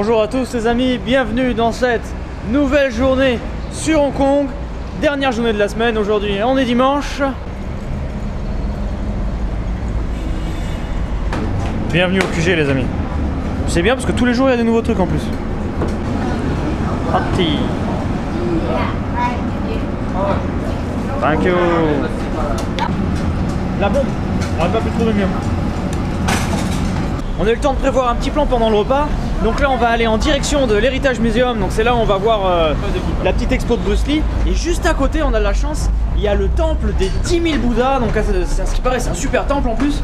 Bonjour à tous les amis, bienvenue dans cette nouvelle journée sur Hong Kong. Dernière journée de la semaine, aujourd'hui on est dimanche. Bienvenue au QG les amis. C'est bien parce que tous les jours il y a des nouveaux trucs en plus. Parti. Thank you. La bombe, on n'a pas pu trouver mieux. On a eu le temps de prévoir un petit plan pendant le repas. Donc là on va aller en direction de l'Heritage Museum. Donc c'est là où on va voir la petite expo de Bruce Lee. Et juste à côté on a de la chance, il y a le temple des 10 000 Bouddhas. Donc à ce qui paraît c'est un super temple en plus.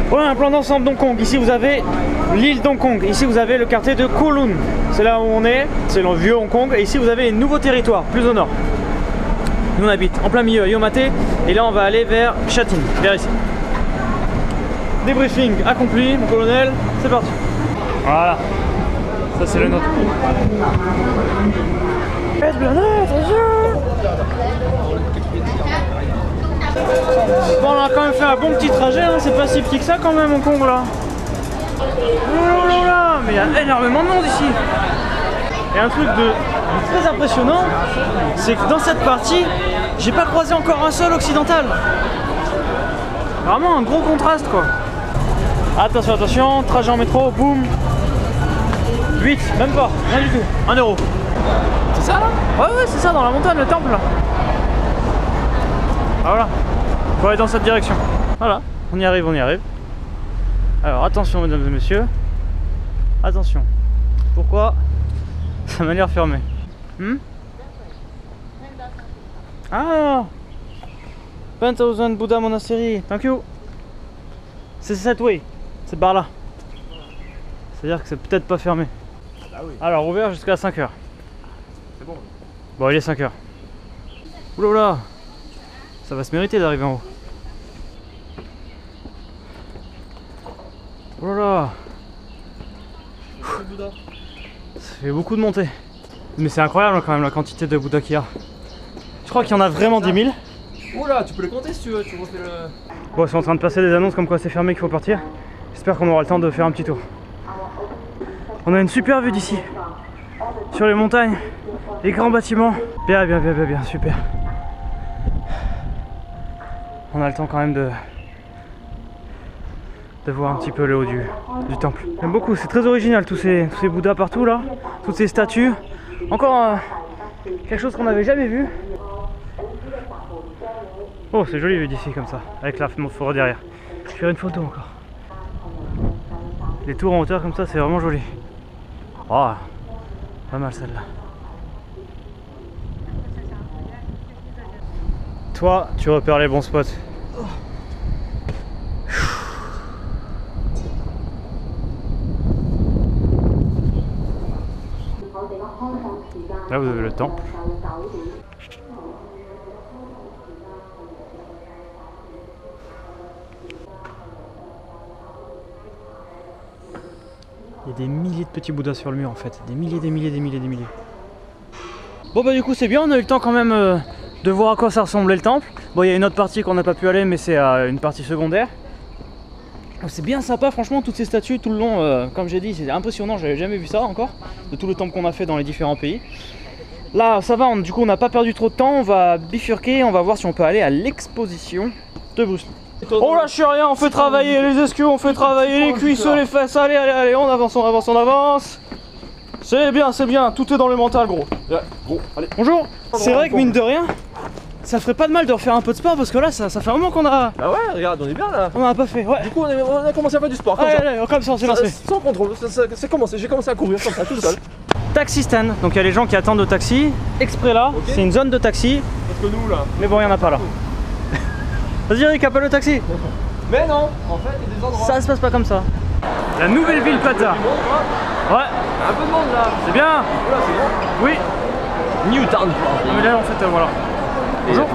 Voilà un plan d'ensemble d'Hong Kong. Ici vous avez l'île d'Hong Kong. Ici vous avez le quartier de Kowloon. C'est là où on est, c'est le vieux Hong Kong. Et ici vous avez un nouveau territoire, plus au nord. Nous on habite en plein milieu à Yo Ma Tei. Et là on va aller vers Sha Tin, vers ici. Débriefing accompli, mon colonel, c'est parti. Voilà, ça c'est le nôtre. Bon, on a quand même fait un bon petit trajet, hein. C'est pas si petit que ça quand même Hong Kong là. Oh là là, mais il y a énormément de monde ici. Et un truc de très impressionnant, c'est que dans cette partie, j'ai pas croisé encore un seul occidental. Vraiment un gros contraste quoi. Attention, attention, trajet en métro, boum. 8, même pas, rien du tout, 1 euro. C'est ça là? Ouais, c'est ça, dans la montagne, le temple là. Ah, voilà, faut aller dans cette direction. Voilà, on y arrive, on y arrive. Alors attention mesdames et messieurs. Attention. Pourquoi ça m'a l'air fermé? Ah 20,000 Buddha Monastery, thank you. C'est cette way. C'est par là. C'est-à-dire que c'est peut-être pas fermé. Ah oui. Alors ouvert jusqu'à 5h. C'est bon. Bon il est 5h. Oulala. Ça va se mériter d'arriver en haut. Oulala. Ça fait beaucoup de montée. Mais c'est incroyable quand même la quantité de Bouddha qu'il y a. Je crois qu'il y en a vraiment 10 000. Oula, tu peux les compter si tu veux, tu refais le... Bon, ils sont en train de passer des annonces comme quoi c'est fermé, qu'il faut partir. J'espère qu'on aura le temps de faire un petit tour. On a une super vue d'ici. Sur les montagnes, les grands bâtiments. Bien, super. On a le temps quand même de voir un petit peu le haut du temple. J'aime beaucoup, c'est très original tous ces Bouddhas partout là. Toutes ces statues. Encore quelque chose qu'on n'avait jamais vu. Oh, c'est joli vu d'ici comme ça, avec la forêt derrière. Je vais faire une photo encore. Les tours en hauteur comme ça, c'est vraiment joli. Oh, pas mal celle-là. Toi, tu repères les bons spots. Là, vous avez le temple. Il y a des milliers de petits Bouddhas sur le mur en fait, des milliers. Bon bah du coup c'est bien, on a eu le temps quand même de voir à quoi ça ressemblait le temple. Bon il y a une autre partie qu'on n'a pas pu aller mais c'est une partie secondaire. C'est bien sympa franchement, toutes ces statues tout le long, comme j'ai dit c'est impressionnant, j'avais jamais vu ça encore, de tout le temple qu'on a fait dans les différents pays. Là ça va, du coup on n'a pas perdu trop de temps, on va bifurquer, on va voir si on peut aller à l'exposition de Bruce Lee. Oh lâchez rien, on fait travailler les esquiots, on fait travailler les cuisses, les fesses, allez, on avance. C'est bien, tout est dans le mental gros. Bon, allez. Bonjour, c'est vrai que mine de rien, ça ferait pas de mal de refaire un peu de sport parce que là ça fait un moment qu'on a... Ah ouais, regarde, on est bien là. On en a pas fait, ouais. Du coup on a commencé à faire du sport, comme allez, comme ça on s'est lancé. Sans contrôle, c'est commencé, j'ai commencé à courir comme ça, tout seul. Taxi stand, donc il y a les gens qui attendent le taxi, exprès là, okay. C'est une zone de taxi. Parce que nous là. Mais bon, il y en a pas là. Vas-y Eric, appelle le taxi. Mais non, en fait il y a des endroits. Ça se passe pas comme ça. La nouvelle ville Plata. Ouais. Un peu de monde là. C'est bien. Là c'est bon. Oui. Newtown. Non mais là en fait voilà. Bonjour.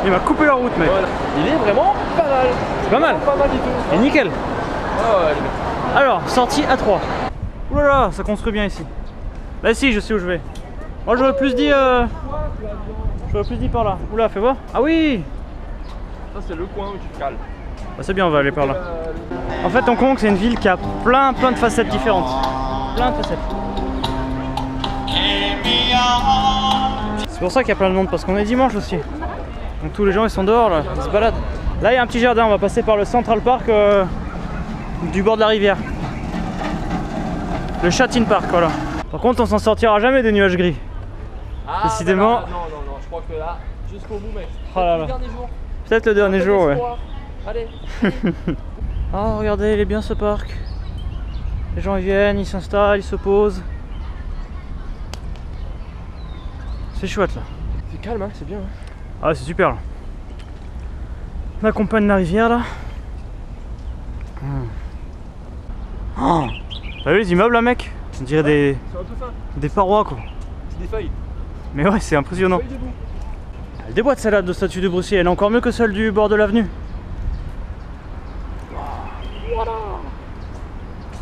Il m'a coupé la route mec. Voilà. Il est vraiment pas mal. C'est pas mal. Pas mal du tout. Et nickel. Ouais. Alors, sortie à 3. Oulala, ça construit bien ici. Bah si, je sais où je vais. Moi j'aurais plus dit par là. Oula, fais voir. Ah oui. Ça c'est le coin où tu te cales. Ah, c'est bien, on va aller par là. En fait, Hong Kong, c'est une ville qui a plein de facettes différentes. Plein de facettes. C'est pour ça qu'il y a plein de monde, parce qu'on est dimanche aussi. Donc tous les gens ils sont dehors là, ils se baladent. Là il y a un petit jardin, on va passer par le Central Park du bord de la rivière. Le Shatin Park, voilà. Par contre on s'en sortira jamais des nuages gris. Ah, décidément. Non, je crois que là, jusqu'au bout mec. Oh là là. Le dernier jour. Peut-être le dernier jour, ouais. Allez. Oh regardez, il est bien ce parc. Les gens ils viennent, ils s'installent, ils se posent. C'est chouette là. C'est calme hein, c'est bien. Hein. Ah c'est super là. On accompagne la rivière là. Oh, t'as vu les immeubles là mec? On dirait des parois quoi. C'est des feuilles. Mais ouais c'est impressionnant. Des boîtes celle-là de statue de Bruce Lee, elle est encore mieux que celle du bord de l'avenue. Voilà.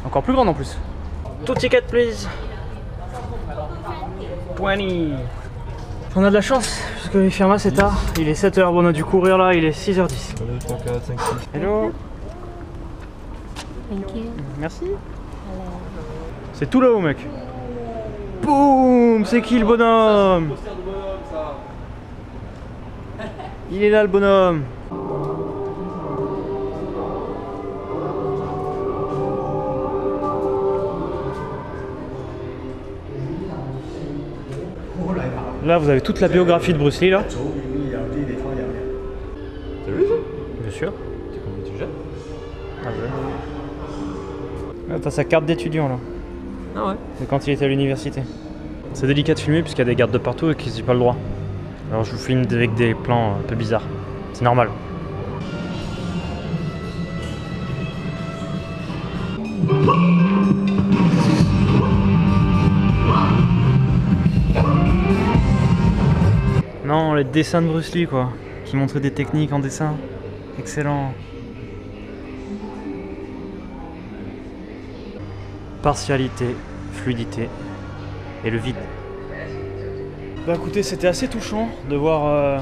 Encore plus grande en plus. Two tickets please. 20. On a de la chance, parce qu'il ferme assez tard. Il est 7h, bon on a dû courir là, il est 6h10. 1, 2, 3, 4, 5, 6. Hello. Thank you. Merci. C'est tout là-haut mec. Boum. C'est qui le bonhomme? Il est là le bonhomme. Là vous avez toute la biographie de Bruce Lee là. T'as vu ça? Bien sûr. T'es combien tu jettes? Ah ouais. Là t'as sa carte d'étudiant là. Ah ouais. De quand il était à l'université. C'est délicat de filmer puisqu'il y a des gardes de partout et qu'ils n'ont pas le droit. Alors je vous filme avec des plans un peu bizarres. C'est normal. Non, les dessins de Bruce Lee quoi, qui montraient des techniques en dessin. Excellent. Partialité, fluidité et le vide. Bah écoutez, c'était assez touchant de voir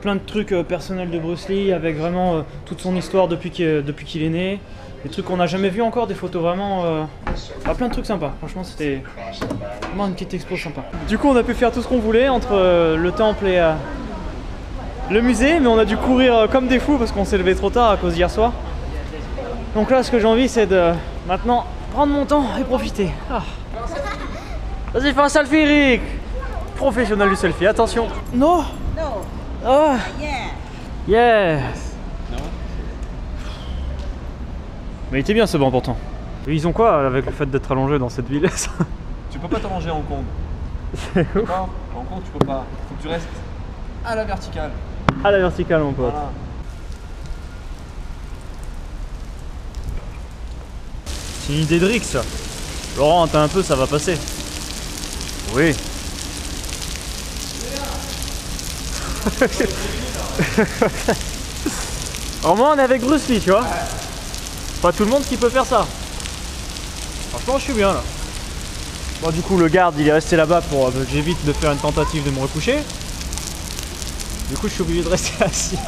plein de trucs personnels de Bruce Lee avec vraiment toute son histoire depuis qu'il est né. Des trucs qu'on n'a jamais vu encore, des photos vraiment... plein de trucs sympas. Franchement, c'était vraiment une petite expo sympa. Du coup, on a pu faire tout ce qu'on voulait entre le temple et le musée, mais on a dû courir comme des fous parce qu'on s'est levé trop tard à cause d'hier soir. Donc là, ce que j'ai envie, c'est de maintenant prendre mon temps et profiter. Ah. Vas-y, fais un selfie, Eric. Professionnel du selfie, attention. Non. No. Ah. Yeah. Yes. Mais il était bien ce banc pourtant. Et ils ont quoi avec le fait d'être allongé dans cette ville? Tu peux pas t'allonger à Hong Kong. C'est ouf. Non, à Hong Kong tu peux pas. Faut que tu restes à la verticale. À la verticale mon pote. Voilà. C'est une idée de Rick ça. Laurent, t'as un peu, ça va passer. Oui. Au moins on est avec Bruce Lee, tu vois. Pas tout le monde qui peut faire ça. Franchement, je suis bien là. Bon, du coup, le garde il est resté là-bas pour que j'évite de faire une tentative de me recoucher. Du coup, je suis obligé de rester assis.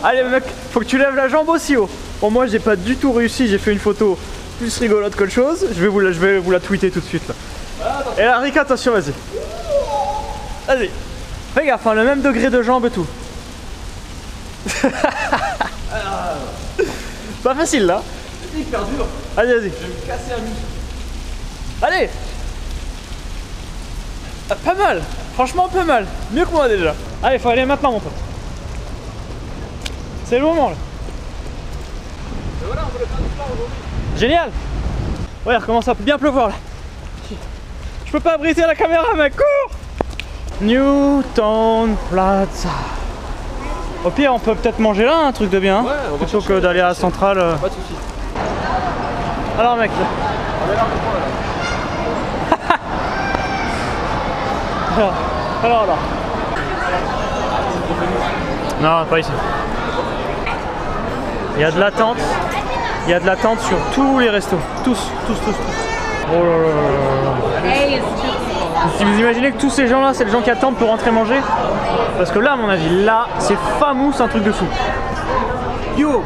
Allez, mec, faut que tu lèves la jambe aussi haut. Bon, moi, j'ai pas du tout réussi. J'ai fait une photo plus rigolote qu'autre chose. Je vais vous la tweeter tout de suite là. Et là, Rick, attention, vas-y. Vas-y. Fais gaffe, hein, le même degré de jambe et tout. Pas facile là. C'est hyper dur. Allez, vas-y. Je vais me casser un muscle. Allez. Ah, pas mal. Franchement, pas mal. Mieux que moi déjà. Allez, faut aller maintenant, mon pote. C'est le moment là. Et voilà, on voulait faire du sport aujourd'hui. Génial. Ouais, il recommence à bien pleuvoir là. Je peux pas abriter la caméra, mec. Cours. Newtown Plaza. Au pire, on peut peut-être manger là, un truc de bien. Ouais, on va plutôt chercher. que d'aller à la centrale. Pas de soucis. Alors, mec. On est là pour là. Alors. Non, pas ici. Il y a de l'attente. Il y a de l'attente sur tous les restos. Tous. Oh là là là là. Hey, it's too Si vous imaginez que tous ces gens là, c'est les gens qui attendent pour rentrer manger. Parce que là, à mon avis, là, c'est famous, c'est un truc de fou. Yo.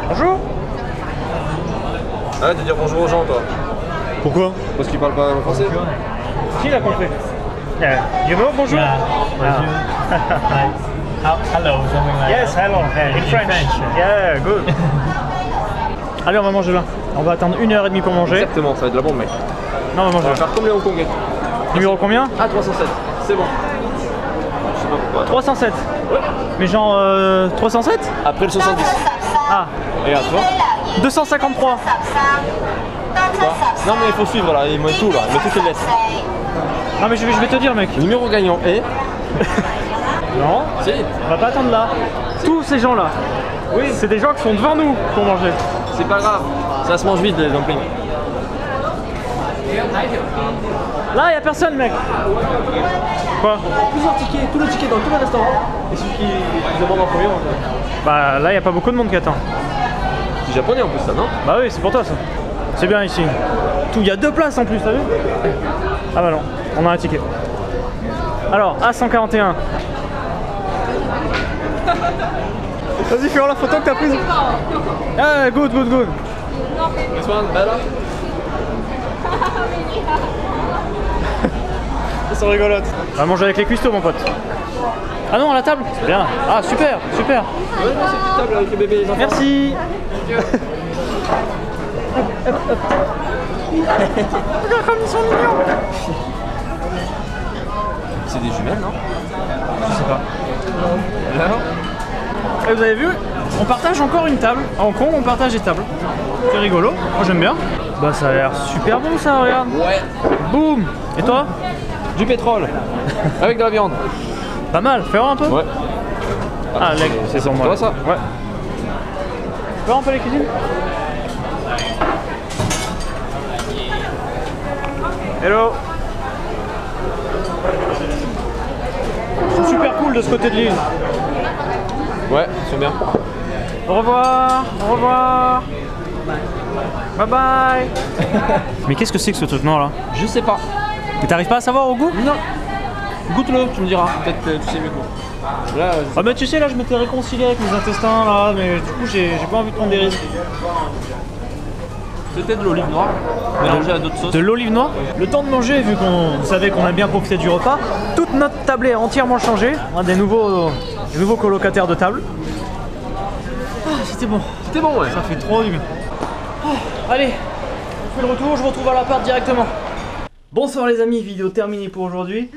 Bonjour. Arrête de dire bonjour aux gens, toi. Pourquoi? Parce qu'ils parlent pas français. Qui l'a compris? You know bonjour? Yeah. Hello, something like Yes, that. hello. In French. Yeah, good. Allez, on va manger là. On va attendre 1h30 pour manger. Exactement, ça va être de la bombe, mec. Non, on va manger On va là. faire comme les Hongkongais. Numéro combien? Ah, 307, c'est bon. Je sais pas pourquoi. 307. Ouais. Mais genre 307? Après le 70. Ah, Et à toi? 253. Non, mais il faut suivre là, il met tout là, il met toutes les lettres. Non mais je vais te dire mec. Le numéro gagnant est. Non, Si. on va pas attendre là. Tous ces gens là. Oui. C'est des gens qui sont devant nous pour manger. C'est pas grave, ça se mange vite les dumplings. Là y a personne mec. Quoi? Plusieurs tickets, tous les tickets dans tous les restaurants. Et celui qui demande en premier, Bah là y a pas beaucoup de monde qui attend. c'est japonais en plus ça, non? Bah oui c'est pour toi ça. C'est bien ici. Tout, il y a 2 places en plus, t'as vu? Ah bah non, on a un ticket. Alors, A141. Vas-y, fais la photo que t'as prise. Ah, good. This one, better. Ils sont rigolotes. On va manger avec les cuistots, mon pote. Ah non, à la table? C'est bien. Ah, super. Ouais, non, c'est une petite table avec les bébés et les enfants. Merci. Regarde comme ils sont mignons. C'est des jumelles, non? Je sais pas. Non. Et vous avez vu? On partage encore une table. À Hong Kong, on partage des tables. C'est rigolo. Moi, j'aime bien. Bah, ça a l'air super bon, ça, regarde. Ouais. Boum. Et toi? Du pétrole. Avec de la viande. Pas mal. Fais voir un peu. Ouais. Ah, c'est sur moi. Toi, ça? Ouais. Fais voir un peu les cuisines. Hello. Ils sont super cool de ce côté de l'île. Ouais, ils sont bien. Au revoir. Au revoir. Bye bye. Mais qu'est-ce que c'est que ce truc noir là? Je sais pas. Mais t'arrives pas à savoir au goût? Non. Goûte-le, tu me diras. Peut-être que tu sais mieux que moi. Là, Ah bah tu sais là je m'étais réconcilié avec mes intestins là, mais du coup j'ai pas envie de prendre des risques. c'était de l'olive noire mélangée à d'autres sauces. De l'olive noire. Le temps de manger, vu qu'on savait qu'on a bien profité du repas, toute notre tablée a entièrement changé. On a des nouveaux colocataires de table. Ah, c'était bon. C'était bon, ouais. Ça fait trop du bien. Ah, allez, on fait le retour, je vous retrouve à l'appart directement. Bonsoir les amis, vidéo terminée pour aujourd'hui.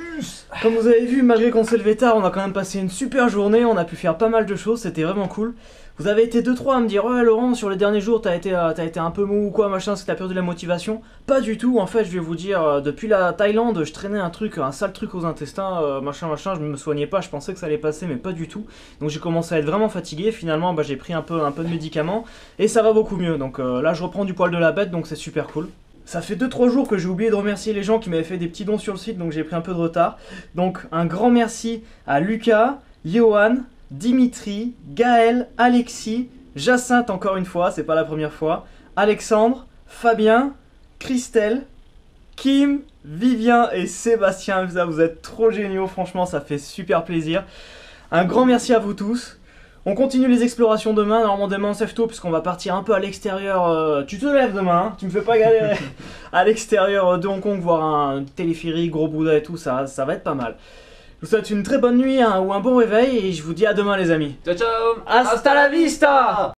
Comme vous avez vu, malgré qu'on s'est levé tard, on a quand même passé une super journée, on a pu faire pas mal de choses, c'était vraiment cool. Vous avez été 2-3 à me dire « Ouais Laurent, sur les derniers jours t'as été un peu mou ou quoi machin, parce que t'as perdu la motivation ?» Pas du tout, en fait je vais vous dire, depuis la Thaïlande, je traînais un sale truc aux intestins, machin, je me soignais pas, je pensais que ça allait passer mais pas du tout. Donc j'ai commencé à être vraiment fatigué, finalement j'ai pris un peu de médicaments et ça va beaucoup mieux. Donc là je reprends du poil de la bête, donc c'est super cool. Ça fait 2-3 jours que j'ai oublié de remercier les gens qui m'avaient fait des petits dons sur le site, donc j'ai pris un peu de retard. Donc un grand merci à Lucas, Johan, Dimitri, Gaël, Alexis, Jacinthe encore une fois, c'est pas la première fois, Alexandre, Fabien, Christelle, Kim, Vivien et Sébastien. Vous êtes trop géniaux, franchement ça fait super plaisir. Un grand merci à vous tous. On continue les explorations demain, normalement demain on se lève tôt puisqu'on va partir un peu à l'extérieur, tu te lèves demain, hein, tu me fais pas galérer, à l'extérieur de Hong Kong, voir un téléphérique, gros Bouddha et tout, ça va être pas mal. Je vous souhaite une très bonne nuit ou un bon réveil et je vous dis à demain les amis. Ciao ciao. Hasta la vista.